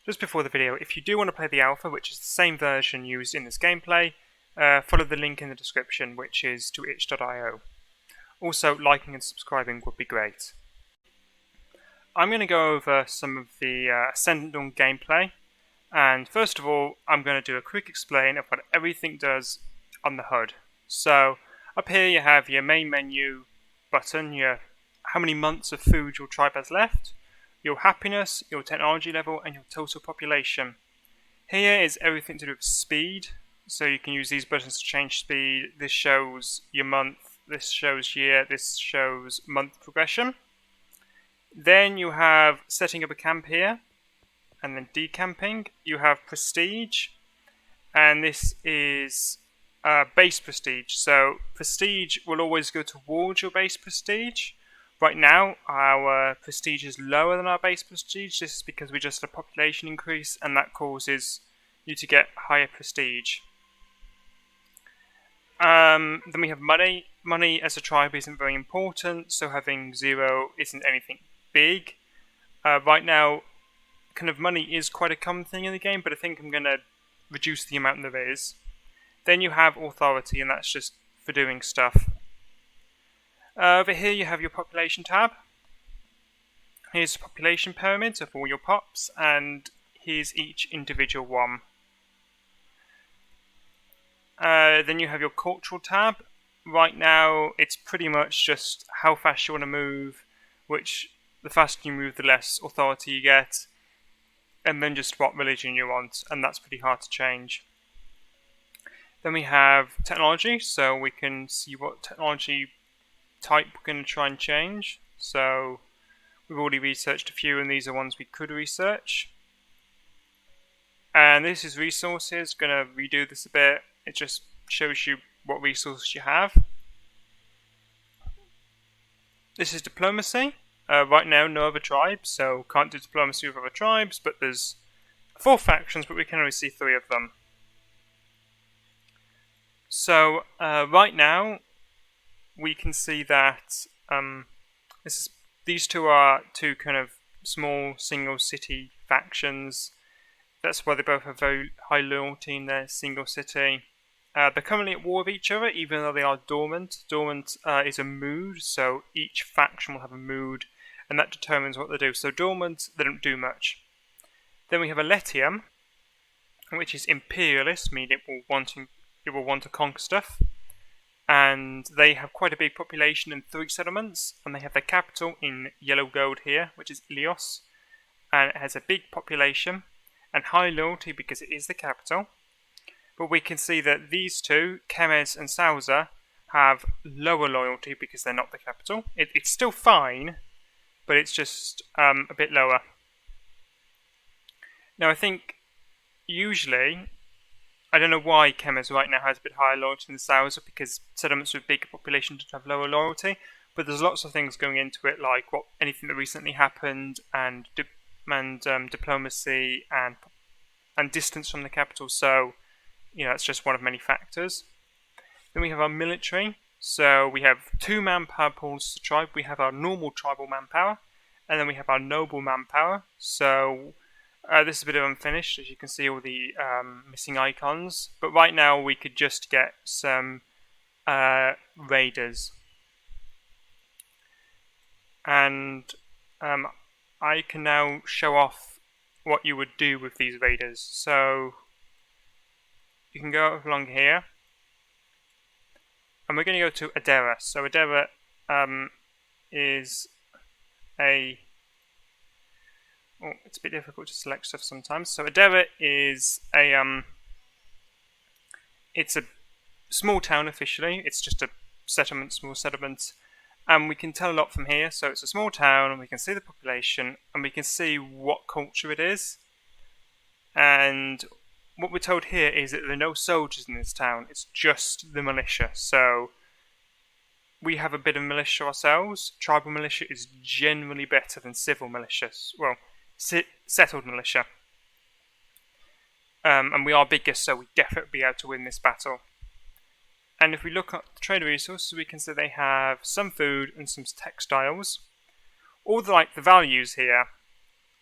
Just before the video, if you do want to play the alpha, which is the same version used in this gameplay, follow the link in the description, which is to itch.io. Also, liking and subscribing would be great. I'm going to go over some of the Ascendant Dawn gameplay, and first of all, I'm going to do a quick explain of what everything does on the HUD. So, up here you have your main menu button, your how many months of food your tribe has left, your happiness, your technology level, and your total population. Here is everything to do with speed, so you can use these buttons to change speed. This shows your month, this shows year, this shows month progression. Then you have setting up a camp here, and then decamping. You have prestige, and this is base prestige. So prestige will always go towards your base prestige. Right now, our prestige is lower than our base prestige. This is because we just had a population increase, and that causes you to get higher prestige. Then we have money. Money as a tribe isn't very important, so having 0 isn't anything big. Right now, kind of money is quite a common thing in the game, but I think I'm going to reduce the amount there is. Then you have authority, and that's just for doing stuff. Over here you have your population tab. Here's the population pyramid of all your pops, and here's each individual one. Then you have your cultural tab. Right now it's pretty much just how fast you want to move, which the faster you move the less authority you get, and then just what religion you want, and that's pretty hard to change. Then we have technology, so we can see what technology type we're going to try and change. So we've already researched a few, and these are ones we could research. And this is resources. Going to redo this a bit. It just shows you what resources you have. This is diplomacy. Right now no other tribes, so can't do diplomacy with other tribes, but there's 4 factions, but we can only see 3 of them. So right now we can see that these two are 2 kind of small single city factions. That's why they both have very high loyalty in their single city. They're currently at war with each other, even though they are dormant. Dormant is a mood, so each faction will have a mood, and that determines what they do. So dormant, they don't do much. Then we have Aletium, which is imperialist, meaning it will want to conquer stuff. And they have quite a big population in 3 settlements, and they have their capital in yellow gold here, which is Ilios, and it has a big population and high loyalty because it is the capital. But we can see that these 2, Kemes and Sauza, have lower loyalty because they're not the capital. It's still fine, but it's just a bit lower. Now I think usually, I don't know why Kemes right now has a bit higher loyalty than Sauza, because settlements with bigger population tend to have lower loyalty, but there's lots of things going into it, like anything that recently happened, and diplomacy, and distance from the capital, so you know, it's just one of many factors. Then we have our military, so we have 2 manpower pools to tribe. We have our normal tribal manpower, and then we have our noble manpower. So this is a bit of unfinished, as you can see all the missing icons. But right now we could just get some raiders. And I can now show off what you would do with these raiders. So you can go along here. And we're going to go to Adera. So Adera is a... Oh, it's a bit difficult to select stuff sometimes. So Adera is a it's a small town officially. It's just a settlement, small settlement, and we can tell a lot from here. So it's a small town, and we can see the population, and we can see what culture it is. And what we're told here is that there are no soldiers in this town. It's just the militia. So we have a bit of militia ourselves. Tribal militia is generally better than civil militias. Well, settled militia. And we are bigger, so we definitely be able to win this battle. And if we look at the trade resources, we can see they have some food and some textiles. All the values here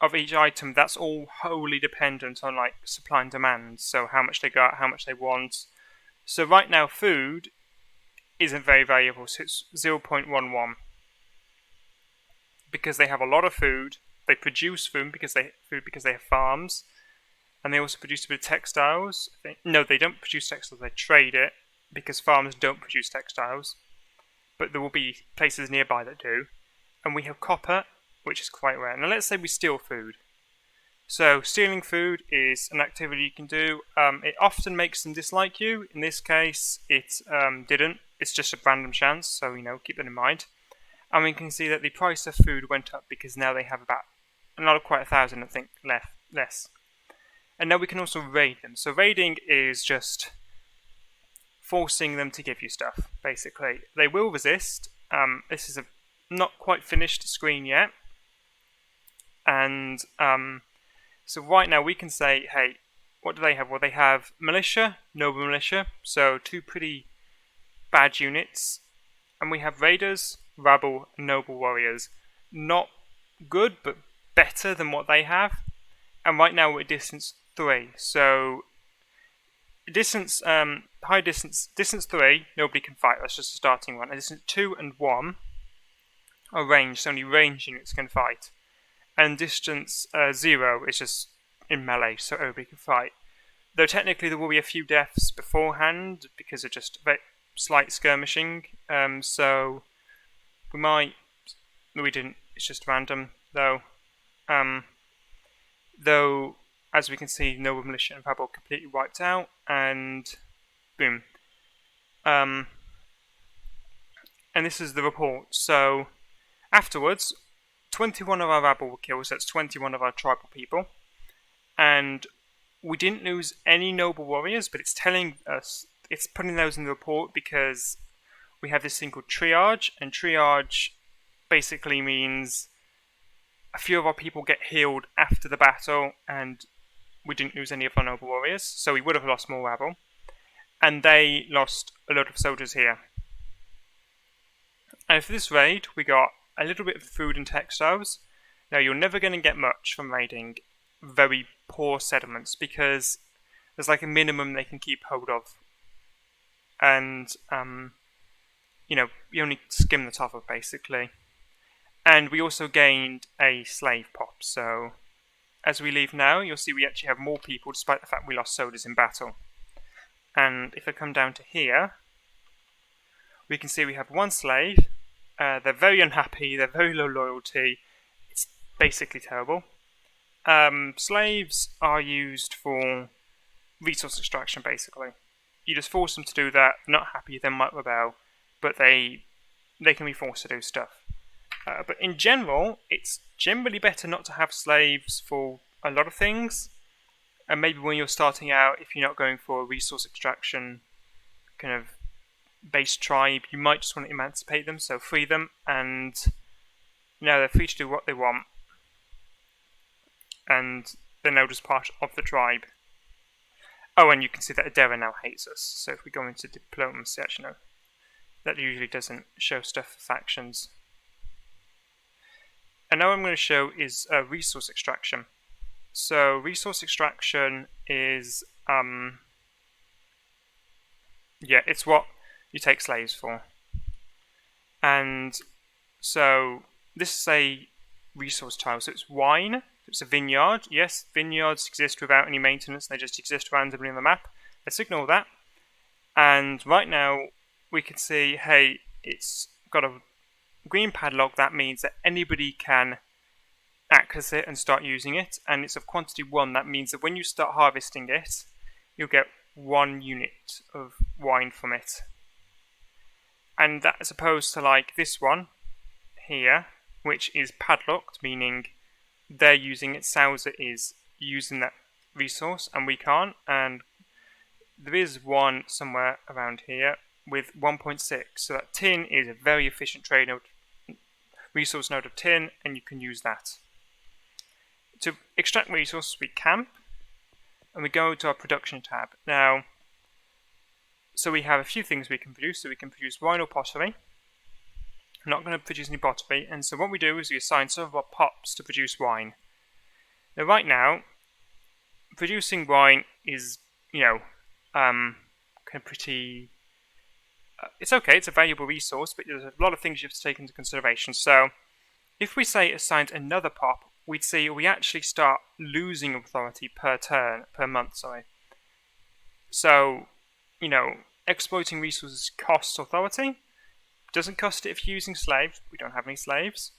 of each item, that's all wholly dependent on like supply and demand. So how much they got, how much they want. So right now, food isn't very valuable, so it's 0.11 because they have a lot of food. They produce food because they have farms, and they also produce a bit of textiles. No, they don't produce textiles. They trade it because farmers don't produce textiles, but there will be places nearby that do. And we have copper, which is quite rare. Now let's say we steal food. So stealing food is an activity you can do. It often makes them dislike you. In this case, it didn't. It's just a random chance, so keep that in mind. And we can see that the price of food went up because now they have about quite 1,000, I think, less. And now we can also raid them. So raiding is just forcing them to give you stuff, basically. They will resist. This is a not quite finished screen yet. And so right now we can say, hey, what do they have? Well, they have militia, noble militia, so 2 pretty bad units. And we have raiders, rabble, and noble warriors. Not good, but better than what they have. And right now we're at distance 3. So distance, high distance 3, nobody can fight. That's just a starting one. And distance 2 and 1 are ranged. So only range units can fight. And distance 0 is just in melee, so everybody can fight. Though technically there will be a few deaths beforehand because of just slight skirmishing. So we didn't. It's just random though. Though as we can see, noble militia and rabble completely wiped out, and boom. And this is the report. So afterwards, 21 of our rabble were killed, so that's 21 of our tribal people. And we didn't lose any noble warriors, but it's telling us, it's putting those in the report because we have this thing called triage, and triage basically means a few of our people get healed after the battle, and we didn't lose any of our noble warriors, so we would have lost more rabble. And they lost a lot of soldiers here. And for this raid, we got a little bit of food and textiles. Now you're never going to get much from raiding very poor settlements because there's like a minimum they can keep hold of, and you only skim the top of basically. And we also gained a slave pop. So as we leave now, you'll see we actually have more people despite the fact we lost soldiers in battle. And if I come down to here, we can see we have 1 slave. They're very unhappy, they're very low loyalty, it's basically terrible. Slaves are used for resource extraction basically. You just force them to do that, they're not happy, they might rebel, but they can be forced to do stuff. But in general, it's generally better not to have slaves for a lot of things. And maybe when you're starting out, if you're not going for a resource extraction kind of base tribe, you might just want to emancipate them, so free them, and they're free to do what they want, and they're now just part of the tribe. Oh, and you can see that Adera now hates us, so if we go into diplomacy, actually no, that usually doesn't show stuff for factions. And now what I'm going to show is resource extraction. So resource extraction is it's what you take slaves for. And so this is a resource tile. So it's wine. It's a vineyard. Yes, vineyards exist without any maintenance. They just exist randomly on the map. Let's ignore that. And right now we can see, hey, it's got a green padlock. That means that anybody can access it and start using it. And it's of quantity 1. That means that when you start harvesting it, you'll get 1 unit of wine from it. And that as opposed to like this one here, which is padlocked, meaning they're using it, Sauza is using that resource and we can't. And there is one somewhere around here with 1.6. So that tin is a very efficient trade node, resource node of tin, and you can use that. To extract resources, we camp and we go to our production tab. Now, so we have a few things we can produce. So we can produce wine or pottery. I'm not going to produce any pottery, and so what we do is we assign some of our pops to produce wine. Now, right now, producing wine is, kind of pretty. It's okay. It's a valuable resource, but there's a lot of things you have to take into consideration. So, if we say assigned another pop, we'd see we actually start losing authority per month. Sorry. So, exploiting resources costs authority. Doesn't cost it if you're using slaves. We don't have any slaves.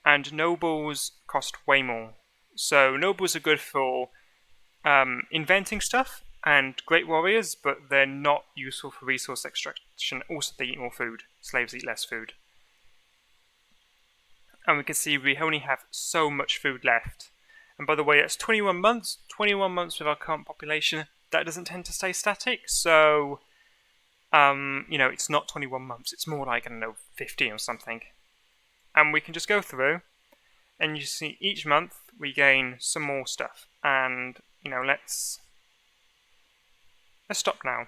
And nobles cost way more. So nobles are good for inventing stuff and great warriors, but they're not useful for resource extraction. Also, they eat more food. Slaves eat less food. And we can see we only have so much food left. And by the way, that's 21 months. 21 months with our current population. That doesn't tend to stay static, so it's not 21 months. It's more like, 15 or something. And we can just go through, and you see each month we gain some more stuff. And let's stop now.